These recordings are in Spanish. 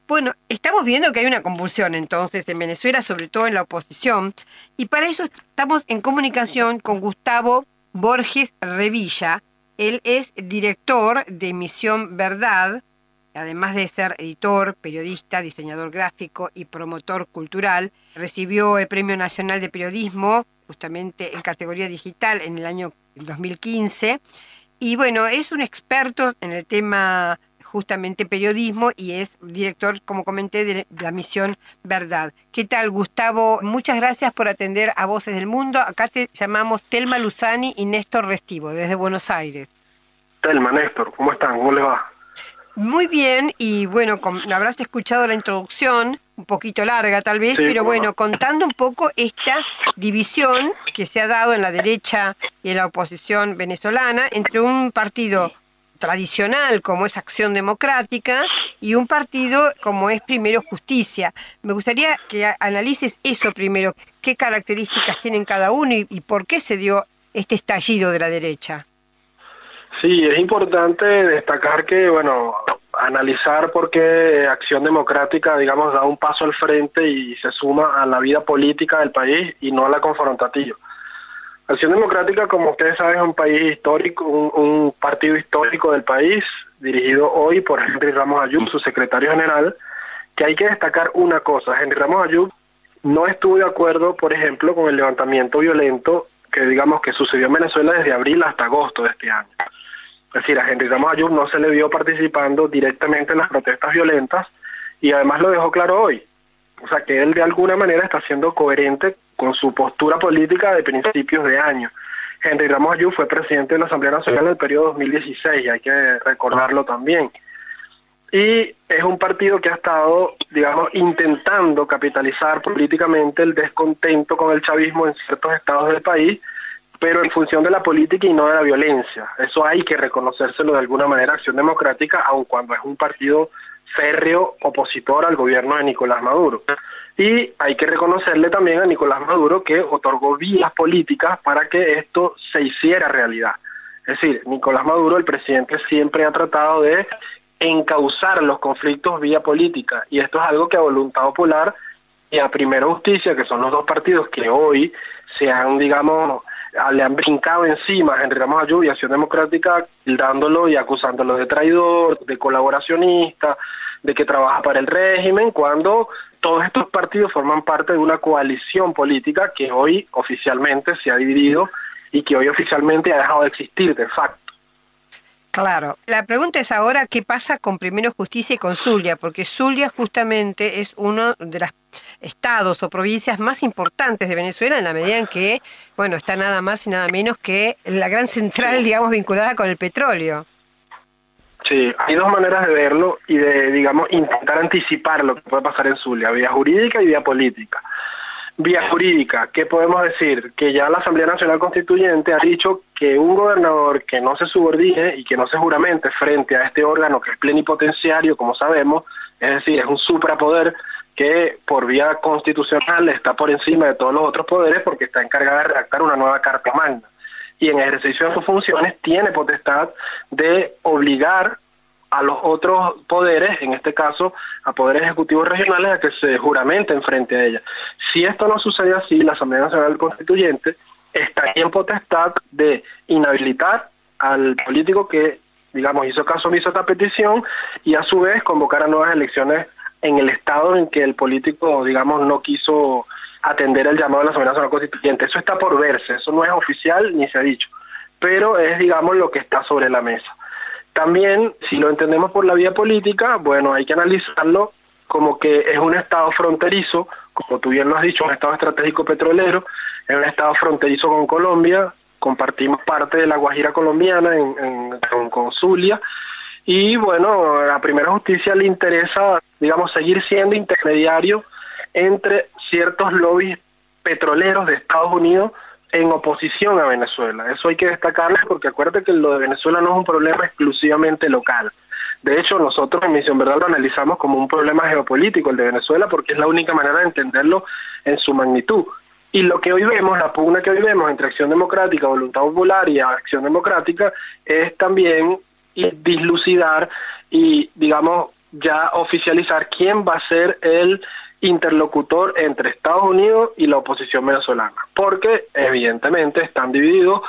Bueno, estamos viendo que hay una convulsión entonces en Venezuela, sobre todo en la oposición, y para eso estamos en comunicación con Gustavo Borges Revilla. Él es director de Misión Verdad, además de ser editor, periodista, diseñador gráfico y promotor cultural. Recibió el Premio Nacional de Periodismo, justamente en categoría digital, en el año 2015. Y bueno, es un experto en el tema justamente periodismo y es director, como comenté, de la Misión Verdad. ¿Qué tal, Gustavo? Muchas gracias por atender a Voces del Mundo. Acá te llamamos Telma Luzani y Néstor Restivo, desde Buenos Aires. Telma, Néstor, ¿cómo están? ¿Cómo les va? Muy bien, y bueno, habrás escuchado la introducción, un poquito larga tal vez, Sí, pero bueno, no. contando un poco esta división que se ha dado en la derecha y en la oposición venezolana entre un partido tradicional como es Acción Democrática y un partido como es Primero Justicia. Me gustaría que analices eso primero, qué características tienen cada uno y por qué se dio este estallido de la derecha. Sí, es importante destacar que, bueno, analizar por qué Acción Democrática, digamos, da un paso al frente y se suma a la vida política del país y no a la confrontativa. Acción Democrática, como ustedes saben, es un país histórico, un partido histórico del país, dirigido hoy por Henry Ramos Ayub, su secretario general, que hay que destacar una cosa: Henry Ramos Ayub no estuvo de acuerdo, por ejemplo, con el levantamiento violento que, digamos, que sucedió en Venezuela desde abril hasta agosto de este año. Es decir, a Henry Ramos Ayub no se le vio participando directamente en las protestas violentas y además lo dejó claro hoy. O sea, que él de alguna manera está siendo coherente con su postura política de principios de año. Henry Ramos Ayub fue presidente de la Asamblea Nacional en el periodo 2016, hay que recordarlo también. Y es un partido que ha estado, digamos, intentando capitalizar políticamente el descontento con el chavismo en ciertos estados del país, pero en función de la política y no de la violencia. Eso hay que reconocérselo de alguna manera a Acción Democrática, aun cuando es un partido férreo opositor al gobierno de Nicolás Maduro. Y hay que reconocerle también a Nicolás Maduro que otorgó vías políticas para que esto se hiciera realidad. Es decir, Nicolás Maduro, el presidente, siempre ha tratado de encauzar los conflictos vía política, y esto es algo que a Voluntad Popular y a Primero Justicia, que son los dos partidos que hoy se han, digamos, le han brincado encima a Henry Ramos Ayub y Acción Democrática, dándolo y acusándolo de traidor, de colaboracionista, de que trabaja para el régimen, cuando todos estos partidos forman parte de una coalición política que hoy oficialmente se ha dividido y que hoy oficialmente ha dejado de existir de facto. Claro, la pregunta es ahora qué pasa con Primero Justicia y con Zulia, porque Zulia justamente es uno de los estados o provincias más importantes de Venezuela en la medida en que, bueno, está nada más y nada menos que la gran central, digamos, vinculada con el petróleo. Sí, hay dos maneras de verlo y de, digamos, intentar anticipar lo que puede pasar en Zulia: vía jurídica y vía política. Vía jurídica, ¿qué podemos decir? Que ya la Asamblea Nacional Constituyente ha dicho que un gobernador que no se subordine y que no se juramente frente a este órgano que es plenipotenciario, como sabemos, es decir, es un suprapoder que por vía constitucional está por encima de todos los otros poderes porque está encargada de redactar una nueva Carta Magna. Y en ejercicio de sus funciones tiene potestad de obligar a los otros poderes, en este caso a poderes ejecutivos regionales, a que se juramenten frente a ella. Si esto no sucede así, la Asamblea Nacional Constituyente estaría en potestad de inhabilitar al político que, digamos, hizo caso omiso a esta petición y a su vez convocar a nuevas elecciones en el estado en que el político, digamos, no quiso atender el llamado de la Asamblea Nacional Constituyente. Eso está por verse, eso no es oficial ni se ha dicho, pero es, digamos, lo que está sobre la mesa. También, si lo entendemos por la vía política, bueno, hay que analizarlo como que es un estado fronterizo, como tú bien lo has dicho, un estado estratégico petrolero, es un estado fronterizo con Colombia, compartimos parte de la Guajira colombiana con Zulia, y bueno, a Primera Justicia le interesa, digamos, seguir siendo intermediario entre ciertos lobbies petroleros de Estados Unidos en oposición a Venezuela. Eso hay que destacarlo porque acuérdate que lo de Venezuela no es un problema exclusivamente local. De hecho, nosotros en Misión Verdad lo analizamos como un problema geopolítico, el de Venezuela, porque es la única manera de entenderlo en su magnitud. Y lo que hoy vemos, la pugna que hoy vemos entre Acción Democrática, Voluntad Popular y Acción Democrática, es también dislucidar y, digamos, ya oficializar quién va a ser el interlocutor entre Estados Unidos y la oposición venezolana, porque evidentemente están divididos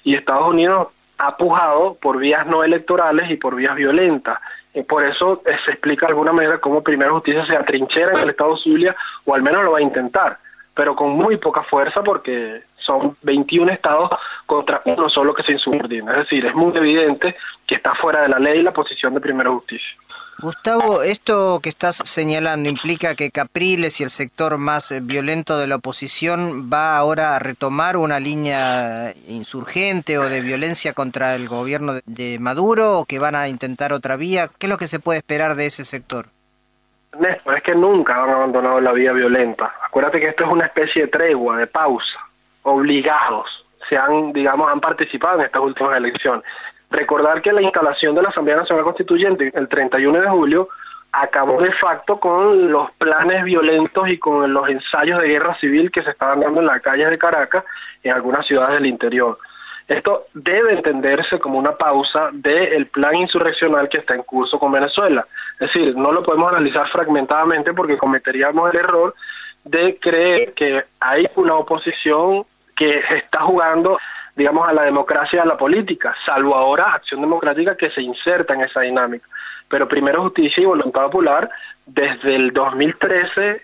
y Estados Unidos ha pujado por vías no electorales y por vías violentas. Y por eso se explica de alguna manera cómo Primera Justicia se atrinchera en el estado Zulia, o al menos lo va a intentar, pero con muy poca fuerza porque son 21 estados contra uno solo que se insubordina. Es decir, es muy evidente que está fuera de la ley la posición de Primera Justicia. Gustavo, esto que estás señalando implica que Capriles y el sector más violento de la oposición va ahora a retomar una línea insurgente o de violencia contra el gobierno de Maduro, o que van a intentar otra vía. ¿Qué es lo que se puede esperar de ese sector? Néstor, es que nunca han abandonado la vía violenta. Acuérdate que esto es una especie de tregua, de pausa, obligados. Han participado en estas últimas elecciones. Recordar que la instalación de la Asamblea Nacional Constituyente el 31 de julio acabó de facto con los planes violentos y con los ensayos de guerra civil que se estaban dando en las calles de Caracas y en algunas ciudades del interior. Esto debe entenderse como una pausa del plan insurreccional que está en curso con Venezuela. Es decir, no lo podemos analizar fragmentadamente porque cometeríamos el error de creer que hay una oposición que está jugando, digamos, a la democracia y a la política, salvo ahora Acción Democrática, que se inserta en esa dinámica. Pero Primera Justicia y Voluntad Popular, desde el 2013,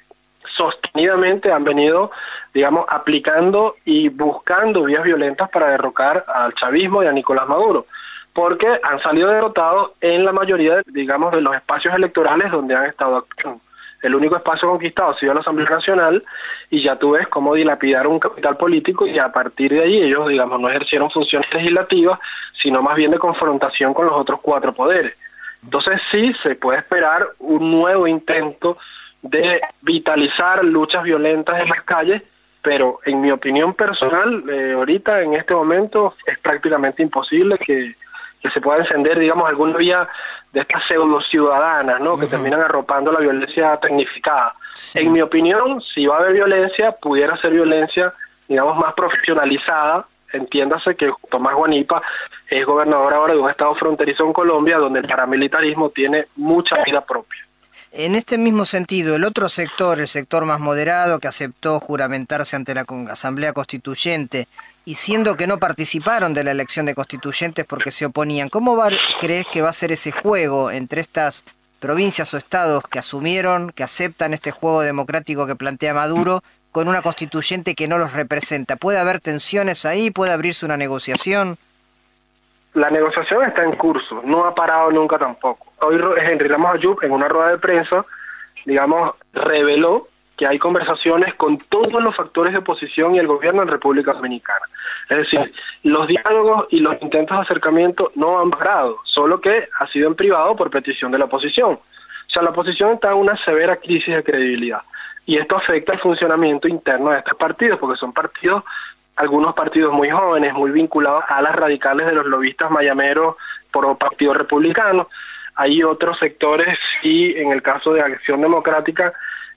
sostenidamente han venido, digamos, aplicando y buscando vías violentas para derrocar al chavismo y a Nicolás Maduro, porque han salido derrotados en la mayoría, digamos, de los espacios electorales donde han estado actuando. El único espacio conquistado ha sido la Asamblea Nacional, y ya tú ves cómo dilapidaron un capital político, y a partir de ahí ellos, digamos, no ejercieron funciones legislativas, sino más bien de confrontación con los otros 4 poderes. Entonces sí se puede esperar un nuevo intento de vitalizar luchas violentas en las calles, pero en mi opinión personal, ahorita en este momento es prácticamente imposible que se pueda encender, digamos, alguna vía de estas pseudo ciudadanas, ¿no? Que terminan arropando la violencia tecnificada. Sí. En mi opinión, si va a haber violencia, pudiera ser violencia, digamos, más profesionalizada. Entiéndase que Tomás Guanipa es gobernador ahora de un estado fronterizo en Colombia, donde el paramilitarismo tiene mucha vida propia. En este mismo sentido, el otro sector, el sector más moderado, que aceptó juramentarse ante la Asamblea Constituyente, y siendo que no participaron de la elección de constituyentes porque se oponían, ¿cómo crees que va a ser ese juego entre estas provincias o estados que asumieron, que aceptan este juego democrático que plantea Maduro, con una constituyente que no los representa? ¿Puede haber tensiones ahí? ¿Puede abrirse una negociación? La negociación está en curso, no ha parado nunca tampoco. Hoy Henry Ramos Ayub, en una rueda de prensa, digamos, reveló que hay conversaciones con todos los factores de oposición y el gobierno en República Dominicana. Es decir, los diálogos y los intentos de acercamiento no han parado, solo que ha sido en privado por petición de la oposición. O sea, la oposición está en una severa crisis de credibilidad, y esto afecta el funcionamiento interno de estos partidos, porque son partidos, algunos partidos muy jóvenes, muy vinculados a las radicales de los lobistas mayameros por Partido Republicano. Hay otros sectores, y en el caso de Acción Democrática,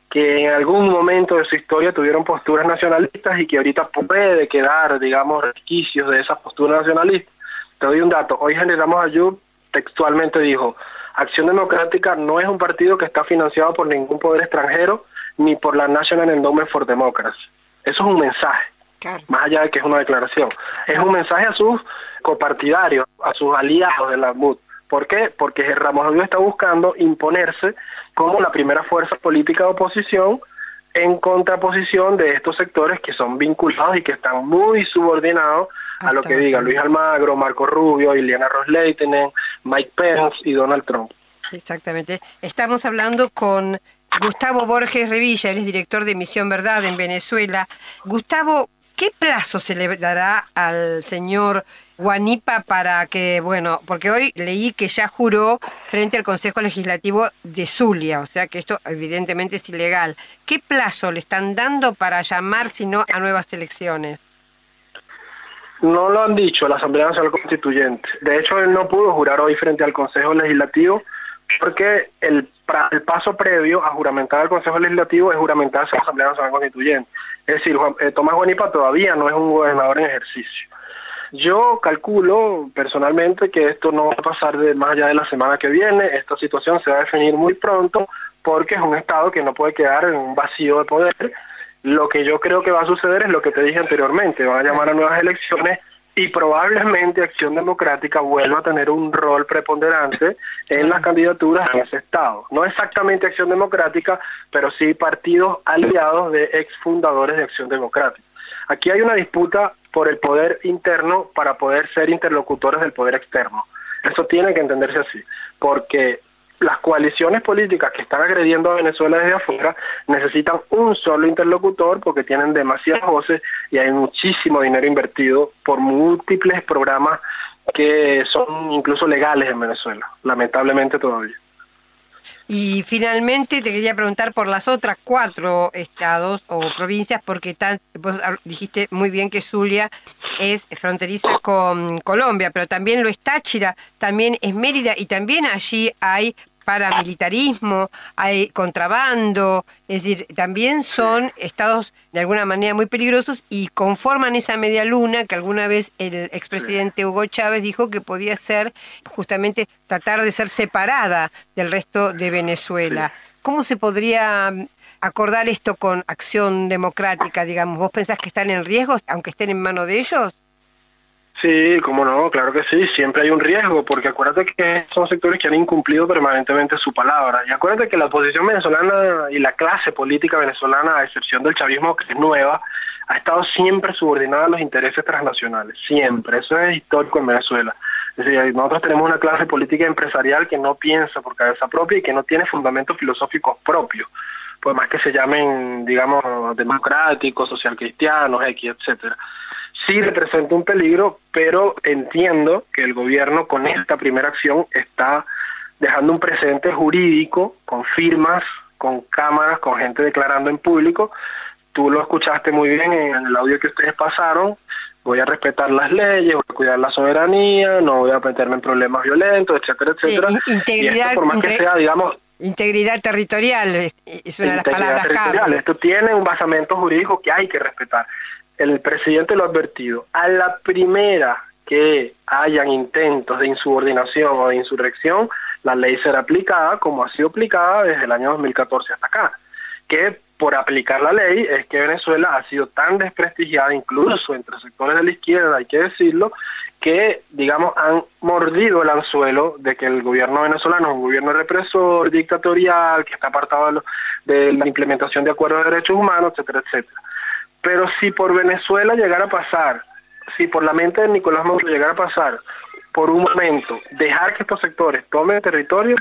que en algún momento de su historia tuvieron posturas nacionalistas y que ahorita puede quedar, digamos, resquicios de esas posturas nacionalistas. Te doy un dato. Hoy Henry Ramos Ayub textualmente dijo: Acción Democrática no es un partido que está financiado por ningún poder extranjero ni por la National Endowment for Democracy. Eso es un mensaje, claro, más allá de que es una declaración. Es un mensaje a sus copartidarios, a sus aliados de la MUD. ¿Por qué? Porque Ramos Ayub está buscando imponerse como la primera fuerza política de oposición en contraposición de estos sectores que son vinculados y que están muy subordinados a lo que diga Luis Almagro, Marco Rubio, Ileana Ros-Lehtinen, Mike Pence y Donald Trump. Exactamente. Estamos hablando con Gustavo Borges Revilla, él es director de Misión Verdad en Venezuela. Gustavo, ¿qué plazo se le dará al señor Guanipa para que, bueno, porque hoy leí que ya juró frente al Consejo Legislativo de Zulia, o sea que esto evidentemente es ilegal? ¿Qué plazo le están dando para llamar, si no, a nuevas elecciones? No lo han dicho la Asamblea Nacional Constituyente. De hecho, él no pudo jurar hoy frente al Consejo Legislativo porque el paso previo a juramentar al Consejo Legislativo es juramentarse a la Asamblea Nacional Constituyente. Es decir, Tomás Guanipa todavía no es un gobernador en ejercicio. Yo calculo personalmente que esto no va a pasar de más allá de la semana que viene. Esta situación se va a definir muy pronto porque es un Estado que no puede quedar en un vacío de poder. Lo que yo creo que va a suceder es lo que te dije anteriormente, van a llamar a nuevas elecciones y probablemente Acción Democrática vuelva a tener un rol preponderante en las candidaturas en ese Estado. No exactamente Acción Democrática, pero sí partidos aliados de exfundadores de Acción Democrática. Aquí hay una disputa por el poder interno para poder ser interlocutores del poder externo. Eso tiene que entenderse así, porque las coaliciones políticas que están agrediendo a Venezuela desde afuera necesitan un solo interlocutor porque tienen demasiadas voces y hay muchísimo dinero invertido por múltiples programas que son incluso legales en Venezuela, lamentablemente todavía. Y finalmente te quería preguntar por las otras 4 estados o provincias, porque vos dijiste muy bien que Zulia es fronteriza con Colombia, pero también lo es Táchira, también es Mérida, y también allí hay paramilitarismo, hay contrabando, es decir, también son estados de alguna manera muy peligrosos y conforman esa media luna que alguna vez el expresidente Hugo Chávez dijo que podía ser justamente tratar de ser separada del resto de Venezuela. ¿Cómo se podría acordar esto con Acción Democrática, digamos? ¿Vos pensás que están en riesgo, aunque estén en manos de ellos? Sí, cómo no, claro que sí, siempre hay un riesgo, porque acuérdate que son sectores que han incumplido permanentemente su palabra, y acuérdate que la oposición venezolana y la clase política venezolana, a excepción del chavismo, que es nueva, ha estado siempre subordinada a los intereses transnacionales, siempre, eso es histórico en Venezuela. Es decir, nosotros tenemos una clase política empresarial que no piensa por cabeza propia y que no tiene fundamentos filosóficos propios, por más que se llamen, digamos, democráticos, socialcristianos, X, etcétera. Sí representa un peligro, pero entiendo que el gobierno con esta primera acción está dejando un precedente jurídico con firmas, con cámaras, con gente declarando en público. Tú lo escuchaste muy bien en el audio que ustedes pasaron. Voy a respetar las leyes, voy a cuidar la soberanía, no voy a meterme en problemas violentos, etcétera, etcétera. Sí, integridad, y esto, por más que sea, digamos, integridad territorial es una de las palabras clave. Esto tiene un basamento jurídico que hay que respetar. El presidente lo ha advertido. A la primera que hayan intentos de insubordinación o de insurrección, la ley será aplicada como ha sido aplicada desde el año 2014 hasta acá. Que por aplicar la ley es que Venezuela ha sido tan desprestigiada, incluso entre sectores de la izquierda, hay que decirlo, que, digamos, han mordido el anzuelo de que el gobierno venezolano es un gobierno represor, dictatorial, que está apartado de la implementación de acuerdos de derechos humanos, etcétera, etcétera. Pero si por Venezuela llegara a pasar, si por la mente de Nicolás Maduro llegara a pasar, por un momento, dejar que estos sectores tomen territorio,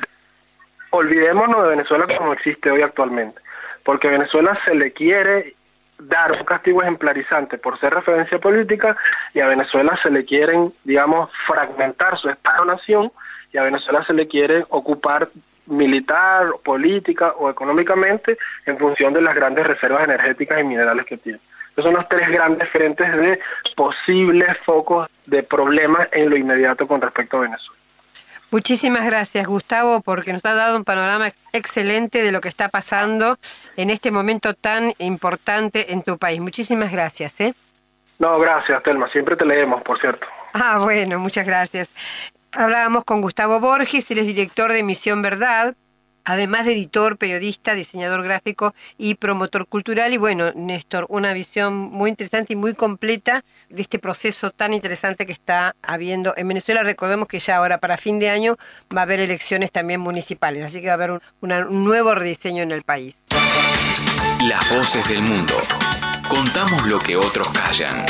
olvidémonos de Venezuela como existe hoy actualmente, porque a Venezuela se le quiere dar un castigo ejemplarizante por ser referencia política, y a Venezuela se le quieren, digamos, fragmentar su Estado-nación, y a Venezuela se le quiere ocupar militar, política o económicamente en función de las grandes reservas energéticas y minerales que tiene. Esos son los 3 grandes frentes de posibles focos de problemas en lo inmediato con respecto a Venezuela. Muchísimas gracias, Gustavo, porque nos ha dado un panorama excelente de lo que está pasando en este momento tan importante en tu país. Muchísimas gracias. No, gracias, Telma. Siempre te leemos, por cierto. Ah, bueno, muchas gracias. Hablábamos con Gustavo Borges, él es director de Misión Verdad, además de editor, periodista, diseñador gráfico y promotor cultural. Y bueno, Néstor, una visión muy interesante y muy completa de este proceso tan interesante que está habiendo en Venezuela. Recordemos que ya ahora para fin de año va a haber elecciones también municipales, así que va a haber un nuevo rediseño en el país. Las voces del mundo. Contamos lo que otros callan.